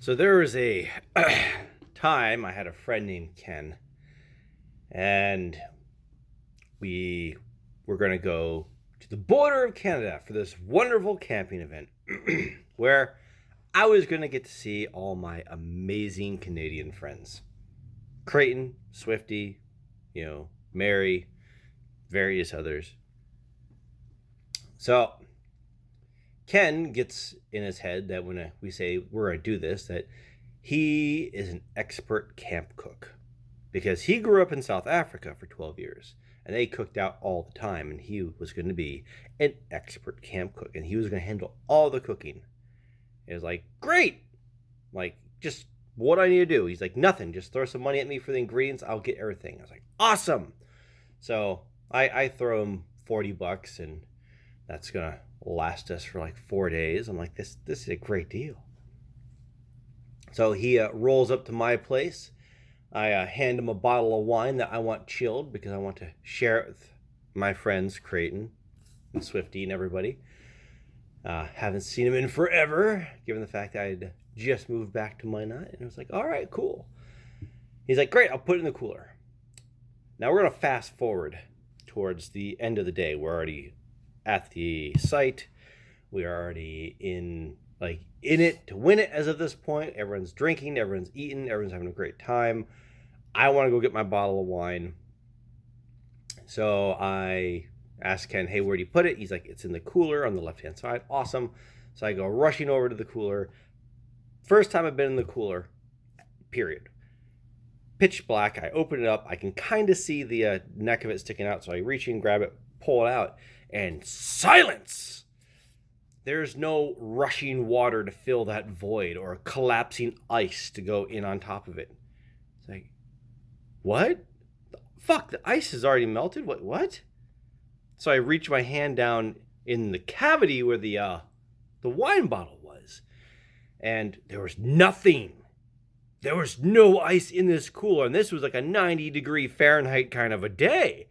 So there was a time I had a friend named Ken, and we were going to go to the border of Canada for this wonderful camping event where I was going to get to see all my amazing Canadian friends. Creighton, Swifty, Mary, various others. So Ken gets in his head that when we say we're going to do this, that he is an expert camp cook because he grew up in South Africa for 12 years and they cooked out all the time, and he was going to be an expert camp cook and he was going to handle all the cooking. It was like, great, like, just what do I need to do? He's like, nothing, just throw some money at me for the ingredients, I'll get everything. I was like, awesome. So I throw him $40 and that's going to last us for like 4 days. I'm like, this is a great deal. So he rolls up to my place. I hand him a bottle of wine that I want chilled because I want to share it with my friends, Creighton and Swifty and everybody. Haven't seen him in forever, given the fact that I'd just moved back to Minot. And I was like, all right, cool. He's like, great, I'll put it in the cooler. Now we're going to fast forward towards the end of the day. We're already at the site. We are already in it to win it as of this point. Everyone's drinking, everyone's eating, everyone's having a great time. I want to go get my bottle of wine. So I ask Ken, hey, where do you put it? He's like, it's in the cooler on the left-hand side. Awesome. So I go rushing over to the cooler. First time I've been in the cooler, period. Pitch black. I open it up. I can kind of see the neck of it sticking out. So I reach in, grab it, pull it out, and silence. There's no rushing water to fill that void or collapsing ice to go in on top of it. It's like, what? Fuck, the ice is already melted? What? So I reach my hand down in the cavity where the wine bottle was, and there was nothing. There was no ice in this cooler, and this was like a 90-degree Fahrenheit kind of a day.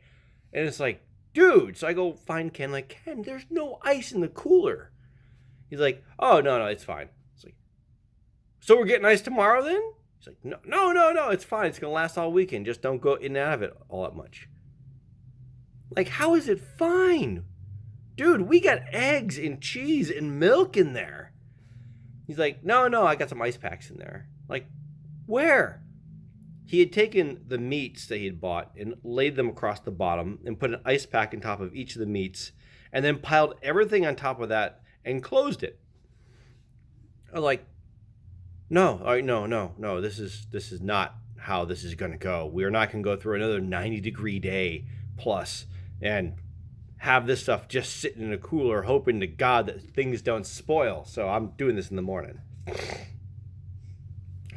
And it's like, dude, so I go find Ken, like, Ken, there's no ice in the cooler. He's like, oh, no, it's fine. It's like, so we're getting ice tomorrow then? He's like, no, it's fine. It's going to last all weekend. Just don't go in and out of it all that much. Like, how is it fine? Dude, we got eggs and cheese and milk in there. He's like, no, I got some ice packs in there. Like, where? He had taken the meats that he had bought and laid them across the bottom and put an ice pack on top of each of the meats and then piled everything on top of that and closed it. I'm like, no, this is not how this is going to go. We're not going to go through another 90-degree day plus and have this stuff just sitting in a cooler hoping to God that things don't spoil. So I'm doing this in the morning.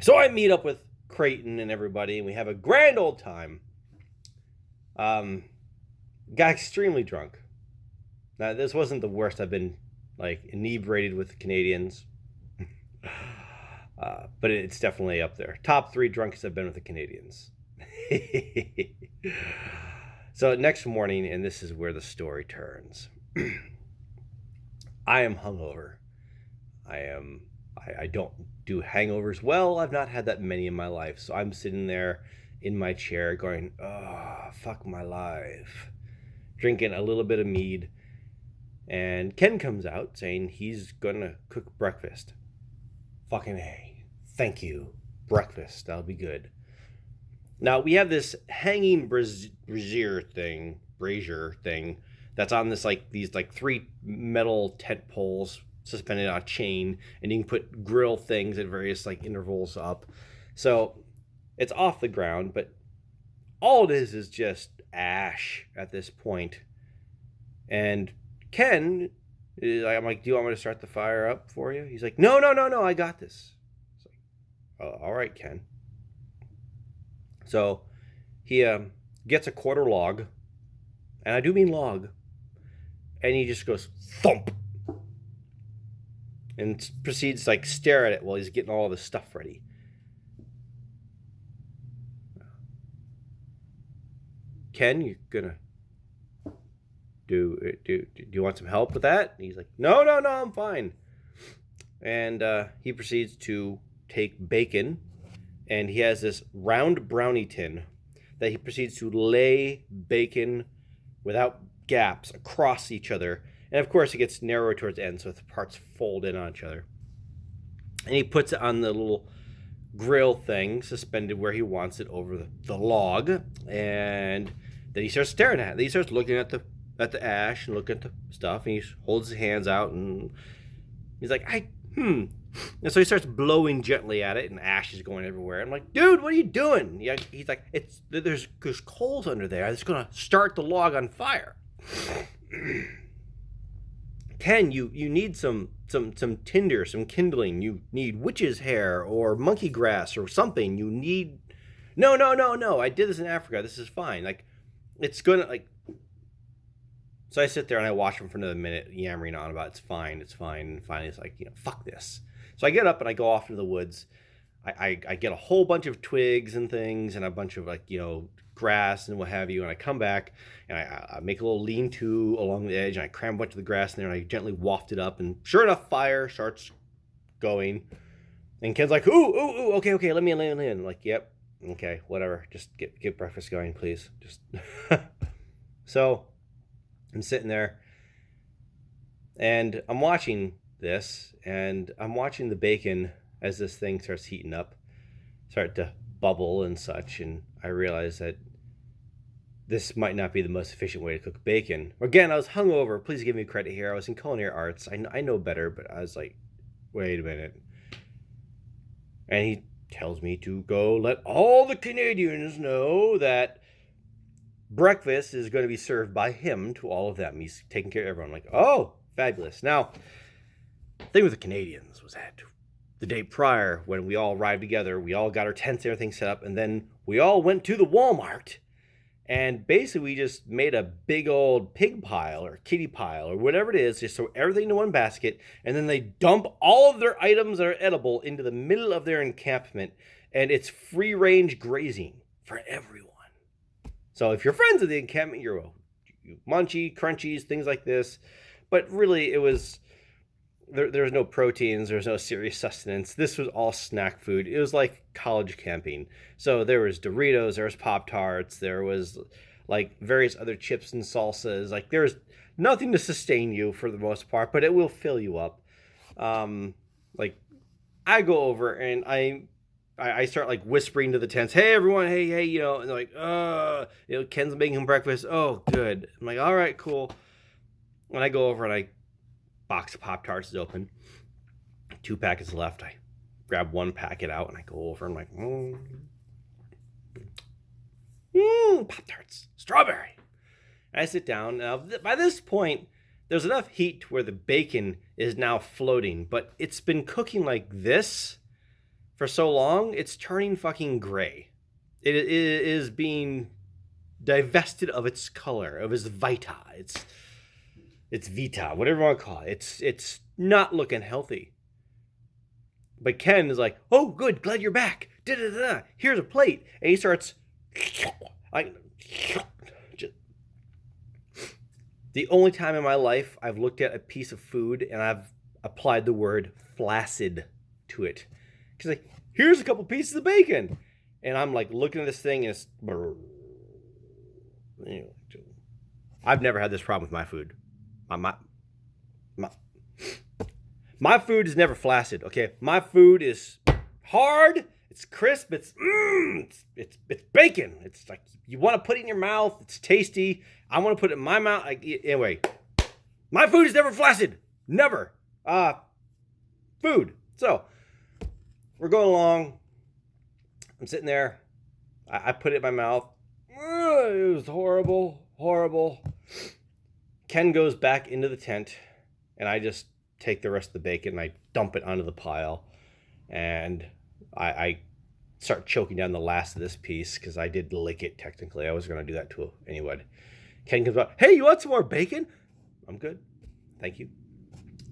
So I meet up with Creighton and everybody, and we have a grand old time. Got extremely drunk. Now, this wasn't the worst I've been, inebriated with the Canadians. But it's definitely up there. Top 3 drunkest I've been with the Canadians. So next morning, and this is where the story turns. I am hungover. I don't do hangovers well. I've not had that many in my life. So I'm sitting there in my chair going, oh, fuck my life. Drinking a little bit of mead. And Ken comes out saying he's going to cook breakfast. Fucking A. Thank you. Breakfast. That'll be good. Now, we have this hanging brazier thing that's on this, these 3 metal tent poles suspended on a chain, and you can put grill things at various intervals up. So it's off the ground, but all it is just ash at this point. And Ken, I'm like, do you want me to start the fire up for you? He's like, no, I got this. It's like, oh, all right, Ken. So he gets a quarter log, and I do mean log, and he just goes thump and proceeds to stare at it while he's getting all this stuff ready. Ken, you gonna do you want some help with that? And he's like, no, I'm fine. And he proceeds to take bacon, and he has this round brownie tin that he proceeds to lay bacon without gaps across each other. And of course, it gets narrower towards the end, so the parts fold in on each other. And he puts it on the little grill thing suspended where he wants it over the log. And then he starts staring at it. Then he starts looking at the ash and looking at the stuff. And he holds his hands out and he's like, And so he starts blowing gently at it, and ash is going everywhere. I'm like, dude, what are you doing? Yeah, he's like, there's coals under there. It's gonna start the log on fire. Ken, you need some tinder, some kindling. You need witch's hair or monkey grass or something. You need. No. I did this in Africa. This is fine. Like, it's gonna like. So I sit there and I watch him for another minute, yammering on about it's fine. And finally, it's like, fuck this. So I get up and I go off into the woods. I get a whole bunch of twigs and things and a bunch of grass and what have you. And I come back and I make a little lean-to along the edge and I cram a bunch of the grass in there and I gently waft it up. And sure enough, fire starts going. And Ken's like, ooh, okay, let me in. I'm like, yep, okay, whatever. Just get breakfast going, please. Just So I'm sitting there and I'm watching this, and I'm watching the bacon as this thing starts heating up, start to bubble and such, and I realize that this might not be the most efficient way to cook bacon. Again, I was hungover. Please give me credit here. I was in culinary arts. I know better, but I was like, wait a minute. And he tells me to go let all the Canadians know that breakfast is going to be served by him to all of them. He's taking care of everyone. I'm like, oh, fabulous. Now, the thing with the Canadians was that the day prior, when we all arrived together, we all got our tents and everything set up, and then we all went to the Walmart, and basically we just made a big old pig pile or kitty pile or whatever it is, just throw everything into one basket, and then they dump all of their items that are edible into the middle of their encampment, and it's free-range grazing for everyone. So if you're friends of the encampment, you're munchy, crunchies, things like this. But really, it was there was no proteins, there was no serious sustenance. This was all snack food. It was like college camping. So there was Doritos, there was Pop-Tarts, there was like various other chips and salsas. Like there's nothing to sustain you for the most part, but it will fill you up. Like I go over and I start like whispering to the tents, hey everyone, hey, and they're like, Ken's making breakfast. Oh, good. I'm like, all right, cool. And I go over and box of Pop-Tarts is open. 2 packets left. I grab 1 packet out and I go over and I'm like, Pop-Tarts, strawberry. And I sit down. Now, by this point, there's enough heat where the bacon is now floating, but it's been cooking like this for so long, it's turning fucking gray. It is being divested of its color, of its vita. It's vita, whatever you want to call it. It's not looking healthy. But Ken is like, oh, good, glad you're back. Da-da-da. Here's a plate. And he starts the only time in my life I've looked at a piece of food and I've applied the word flaccid to it. He's like, here's a couple pieces of bacon. And I'm like looking at this thing and it's... I've never had this problem with my food. My food is never flaccid, okay? My food is hard, it's crisp, it's bacon. It's like you want to put it in your mouth, it's tasty. I want to put it in my mouth. Anyway, my food is never flaccid. Never. Food. So, we're going along. I'm sitting there. I put it in my mouth. It was horrible. Ken goes back into the tent, and I just take the rest of the bacon and I dump it onto the pile. And I start choking down the last of this piece because I did lick it technically. I was going to do that too anyway. Ken comes up, hey, you want some more bacon? I'm good. Thank you.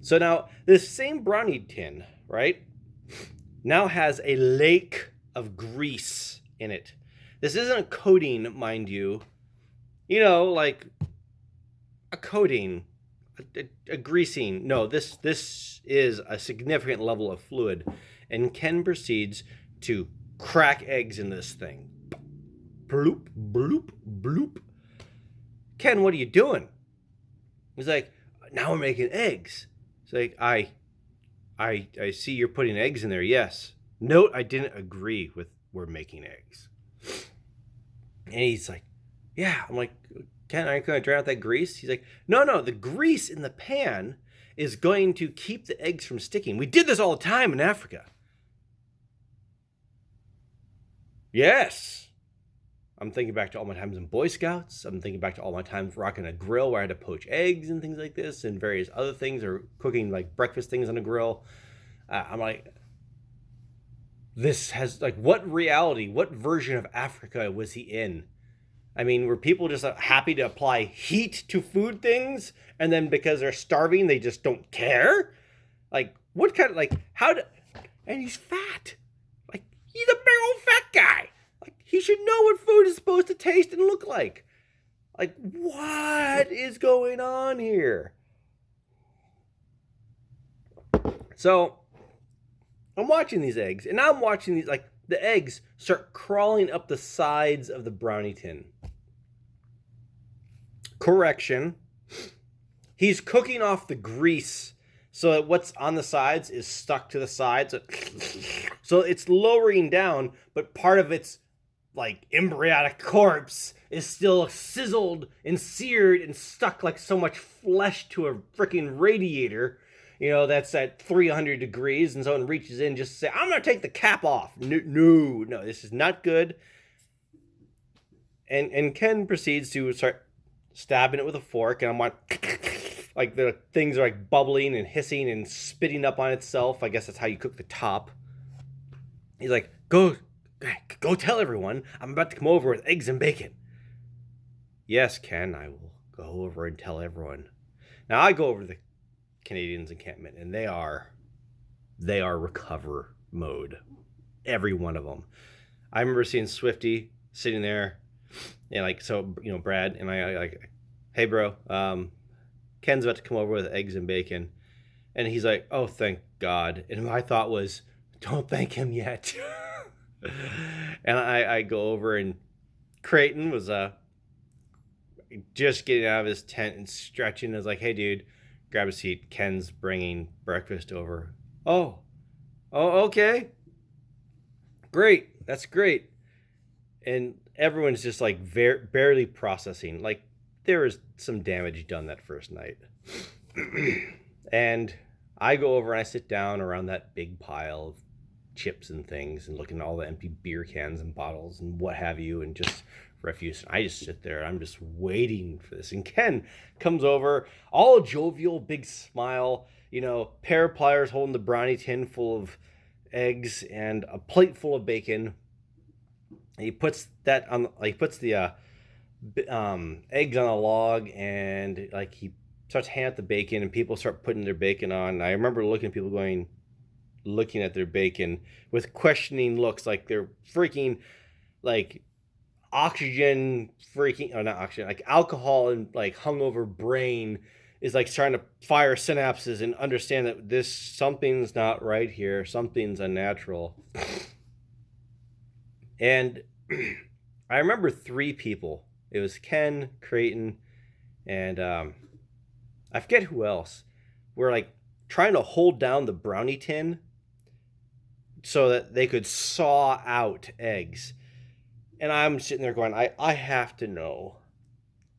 So now this same brownie tin, right, now has a lake of grease in it. This isn't a coating, mind you. You know, like a coating a greasing. No, this is a significant level of fluid. And Ken proceeds to crack eggs in this thing. Bloop, bloop, bloop. Ken, what are you doing? He's like, now we're making eggs. It's like, I see you're putting eggs in there. Yes. Note, I didn't agree with we're making eggs. And he's like, yeah. I'm like, Ken, aren't you going to drown out that grease? He's like, no, the grease in the pan is going to keep the eggs from sticking. We did this all the time in Africa. Yes. I'm thinking back to all my times in Boy Scouts. I'm thinking back to all my times rocking a grill where I had to poach eggs and things like this and various other things, or cooking like breakfast things on a grill. I'm like, this has, like, what reality, what version of Africa was he in? I mean, were people just happy to apply heat to food things, and then because they're starving, they just don't care? Like, what kind of, like, how do, and he's fat. Like, he's a big old fat guy. Like, he should know what food is supposed to taste and look like. Like, what is going on here? So, I'm watching these eggs, and I'm watching these, like, the eggs start crawling up the sides of the brownie tin. Correction. He's cooking off the grease so that what's on the sides is stuck to the sides. So it's lowering down, but part of its, like, embryonic corpse is still sizzled and seared and stuck like so much flesh to a freaking radiator. You know, that's at 300 degrees, and someone reaches in just to say, I'm going to take the cap off. No, this is not good. And Ken proceeds to start stabbing it with a fork, and I'm like the things are like bubbling and hissing and spitting up on itself. I guess that's how you cook the top. He's like, go tell everyone I'm about to come over with eggs and bacon. Yes, Ken, I will go over and tell everyone. Now I go over to the Canadians' encampment, and they are recover mode, every one of them. I remember seeing Swifty sitting there, and like, so, you know, Brad and I like, hey bro, Ken's about to come over with eggs and bacon, and he's like, oh, thank God. And my thought was, don't thank him yet. And I go over, and Creighton was just getting out of his tent and stretching. I was like, hey dude, grab a seat. Ken's bringing breakfast over. Oh, okay. Great. That's great. And everyone's just like barely processing. Like, there was some damage done that first night. And I go over and I sit down around that big pile of chips and things and looking at all the empty beer cans and bottles and what have you, and just refuse. I just sit there. I'm just waiting for this. And Ken comes over, all jovial, big smile, you know, pair of pliers holding the brownie tin full of eggs and a plate full of bacon. And he puts that on, like, he puts the eggs on a log, and like he starts handing out the bacon, and people start putting their bacon on. And I remember looking at people looking at their bacon with questioning looks, like they're freaking, like, oxygen freaking, or not oxygen, like alcohol and like hungover brain is like trying to fire synapses and understand that this, something's not right here, something's unnatural. And I remember 3 people. It was Ken, Creighton, and I forget who else. Were like trying to hold down the brownie tin so that they could saw out eggs. And I'm sitting there going, I have to know.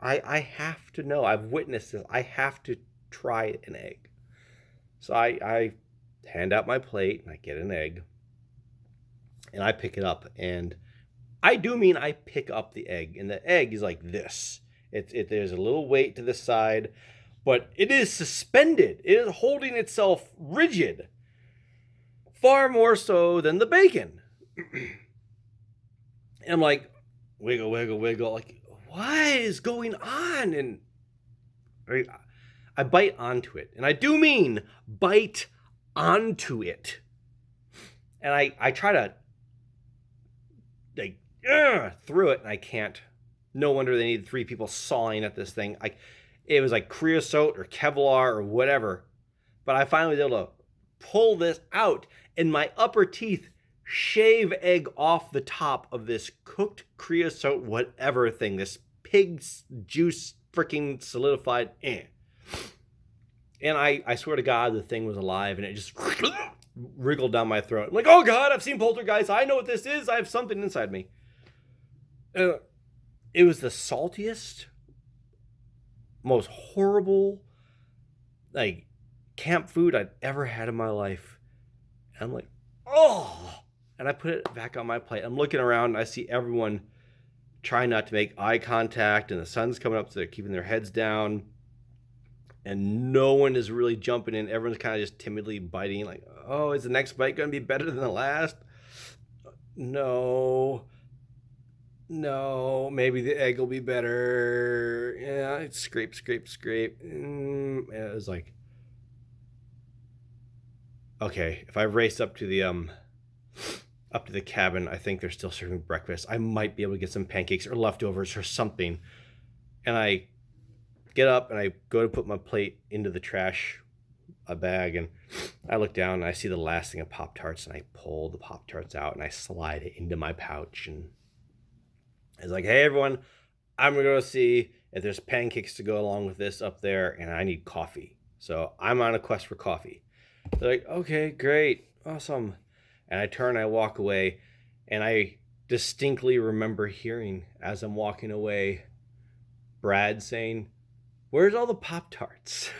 I have to know. I've witnessed this. I have to try an egg. So I hand out my plate, and I get an egg. And I pick it up. And I do mean I pick up the egg. And the egg is like this. There's a little weight to the side, but it is suspended. It is holding itself rigid. Far more so than the bacon. And I'm like, wiggle, wiggle, wiggle. Like, what is going on? And I bite onto it. And I do mean bite onto it. And I try to, like, through it, and I can't. No wonder they need 3 people sawing at this thing. it was like creosote or Kevlar or whatever. But I finally was able to pull this out, and my upper teeth shave egg off the top of this cooked creosote whatever thing, this pig's juice freaking solidified. And I swear to God, the thing was alive, and it just wriggled down my throat. I'm like, oh God, I've seen Poltergeist. I know what this is. I have something inside me. It was the saltiest, most horrible, like, camp food I'd ever had in my life. And I'm like, oh! And I put it back on my plate. I'm looking around, and I see everyone trying not to make eye contact, and the sun's coming up, so they're keeping their heads down. And no one is really jumping in. Everyone's kind of just timidly biting, like, oh, is the next bite going to be better than the last? No, maybe the egg will be better. Yeah, scrape. And it was like, okay, if I race up to the cabin, I think they're still serving breakfast. I might be able to get some pancakes or leftovers or something. And I get up and I go to put my plate into the trash bag, and I look down and I see the last thing of Pop-Tarts, and I pull the Pop-Tarts out and I slide it into my pouch, and it's like, hey everyone, I'm gonna go see if there's pancakes to go along with this up there, and I need coffee. So I'm on a quest for coffee. They're like, okay, great, awesome. And I turn, I walk away, and I distinctly remember hearing, as I'm walking away, Brad saying, where's all the Pop-Tarts?